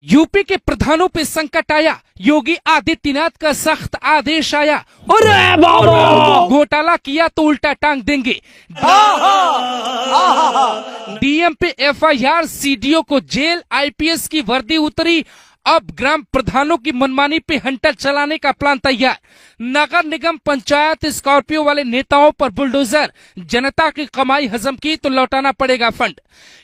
UP के प्रधानों पे संकट आया, योगी आदित्यनाथ का सख्त आदेश आया। अरे बाबा, घोटाला किया तो उल्टा टांग देंगे। डीएम पे एफआईआर, सीडीओ को जेल, आईपीएस की वर्दी उतरी। अब ग्राम प्रधानों की मनमानी पे हंटर चलाने का प्लान तैयार। नगर निगम, पंचायत, स्कॉर्पियो वाले नेताओं पर बुलडोजर। जनता की कमाई हजम की तो लौटाना पड़ेगा फंड।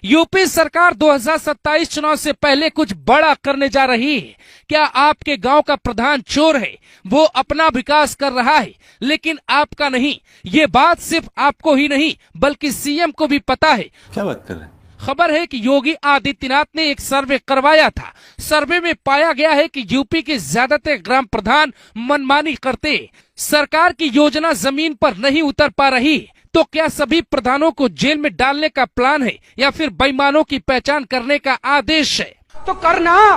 यूपी सरकार 2027 चुनाव से पहले कुछ बड़ा करने जा रही है। क्या आपके गांव का प्रधान चोर है? वो अपना विकास कर रहा है लेकिन आपका नहीं। ये बात सिर्फ आपको ही नहीं बल्कि सीएम को भी पता है। क्या बात कर रहे हैं? खबर है कि योगी आदित्यनाथ ने एक सर्वे करवाया था। सर्वे में पाया गया है कि यूपी के ज्यादातर ग्राम प्रधान मनमानी करते, सरकार की योजना जमीन पर नहीं उतर पा रही। तो क्या सभी प्रधानों को जेल में डालने का प्लान है या फिर बेईमानों की पहचान करने का आदेश है? तो करना,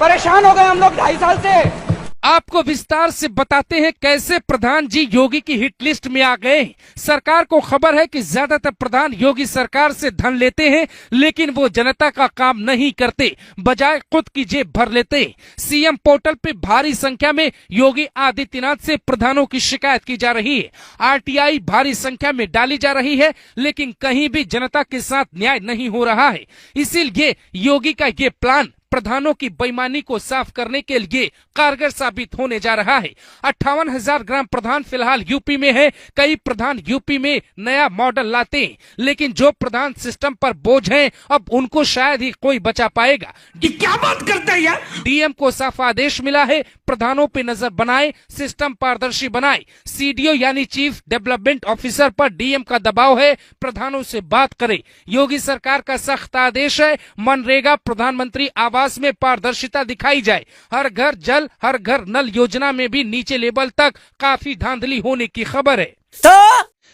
परेशान हो गए हम लोग 2.5 साल से। आपको विस्तार से बताते हैं कैसे प्रधान जी योगी की हिट लिस्ट में आ गए। सरकार को खबर है कि ज्यादातर प्रधान योगी सरकार से धन लेते हैं लेकिन वो जनता का काम नहीं करते, बजाय खुद की जेब भर लेते। सीएम पोर्टल पे भारी संख्या में योगी आदित्यनाथ से प्रधानों की शिकायत की जा रही है। आरटीआई भारी संख्या में डाली जा रही है लेकिन कहीं भी जनता के साथ न्याय नहीं हो रहा है। इसीलिए योगी का ये प्लान प्रधानों की बेईमानी को साफ करने के लिए कारगर साबित होने जा रहा है। 58,000 ग्राम प्रधान फिलहाल यूपी में है। कई प्रधान यूपी में नया मॉडल लाते हैं लेकिन जो प्रधान सिस्टम पर बोझ हैं अब उनको शायद ही कोई बचा पाएगा। क्या बात करते हैं यार? डीएम को साफ आदेश मिला है, प्रधानों पे नजर बनाए, सिस्टम पारदर्शी बनाए। सीडीओ यानी चीफ डेवलपमेंट ऑफिसर पर डीएम का दबाव है, प्रधानों से बात करे। योगी सरकार का सख्त आदेश है, मनरेगा, प्रधानमंत्री आवास में पारदर्शिता दिखाई जाए। हर घर जल, हर घर नल योजना में भी नीचे लेवल तक काफी धांधली होने की खबर है।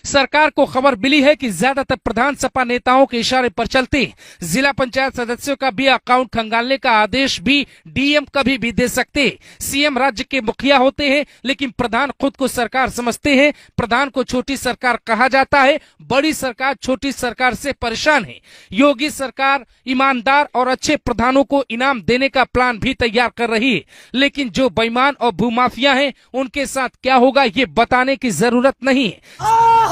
सरकार को खबर मिली है कि ज्यादातर प्रधान सपा नेताओं के इशारे पर चलते हैं। जिला पंचायत सदस्यों का भी अकाउंट खंगालने का आदेश भी डीएम कभी भी दे सकते हैं। सीएम राज्य के मुखिया होते हैं लेकिन प्रधान खुद को सरकार समझते हैं। प्रधान को छोटी सरकार कहा जाता है, बड़ी सरकार छोटी सरकार से परेशान है। योगी सरकार ईमानदार और अच्छे प्रधानों को इनाम देने का प्लान भी तैयार कर रही है लेकिन जो बेईमान और भूमाफिया हैं उनके साथ क्या होगा ये बताने की जरूरत नहीं है।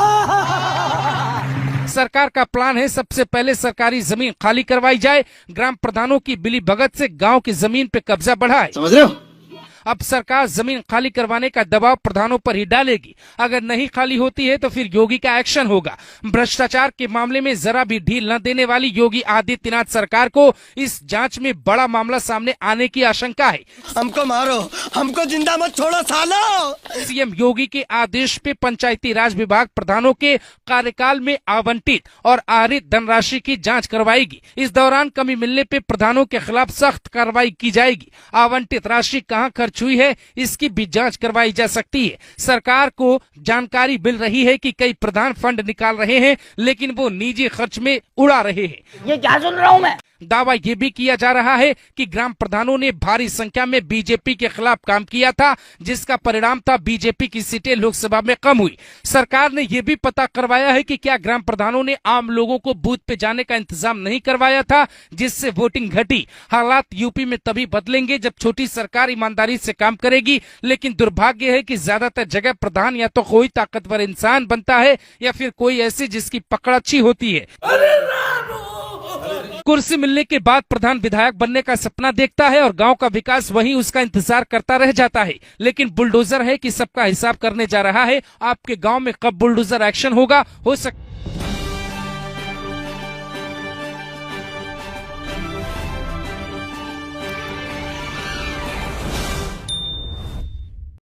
सरकार का प्लान है सबसे पहले सरकारी जमीन खाली करवाई जाए, ग्राम प्रधानों की बिली भगत से गांव की जमीन पे कब्जा बढ़ाए। समझ रहे हो? अब सरकार जमीन खाली करवाने का दबाव प्रधानों पर ही डालेगी। अगर नहीं खाली होती है तो फिर योगी का एक्शन होगा। भ्रष्टाचार के मामले में जरा भी ढील न देने वाली योगी आदित्यनाथ सरकार को इस जांच में बड़ा मामला सामने आने की आशंका है। हमको मारो, हमको जिंदा मत छोड़ो सालो। सीएम योगी के आदेश पे पंचायती राज विभाग प्रधानों के कार्यकाल में आवंटित और आहरित धनराशि की जांच करवाएगी। इस दौरान कमी मिलने पे प्रधानों के खिलाफ सख्त कार्रवाई की जाएगी। आवंटित राशि कहां खर्च हुई है इसकी भी जांच करवाई जा सकती है। सरकार को जानकारी मिल रही है कि कई प्रधान फंड निकाल रहे हैं लेकिन वो निजी खर्च में उड़ा रहे हैं। ये क्या सुन रहा हूँ मैं? दावा ये भी किया जा रहा है कि ग्राम प्रधानों ने भारी संख्या में बीजेपी के खिलाफ काम किया था जिसका परिणाम था बीजेपी की सीटें लोकसभा में कम हुई। सरकार ने यह भी पता करवाया है कि क्या ग्राम प्रधानों ने आम लोगों को बूथ पे जाने का इंतजाम नहीं करवाया था जिससे वोटिंग घटी। हालात यूपी में तभी बदलेंगे जब छोटी सरकार ईमानदारी से काम करेगी लेकिन दुर्भाग्य है कि ज्यादातर जगह प्रधान या तो कोई ताकतवर इंसान बनता है या फिर कोई ऐसी जिसकी पकड़ अच्छी होती है। कुर्सी मिलने के बाद प्रधान विधायक बनने का सपना देखता है और गांव का विकास वहीं उसका इंतजार करता रह जाता है लेकिन बुलडोजर है कि सबका हिसाब करने जा रहा है। आपके गांव में कब बुलडोजर एक्शन होगा हो सकता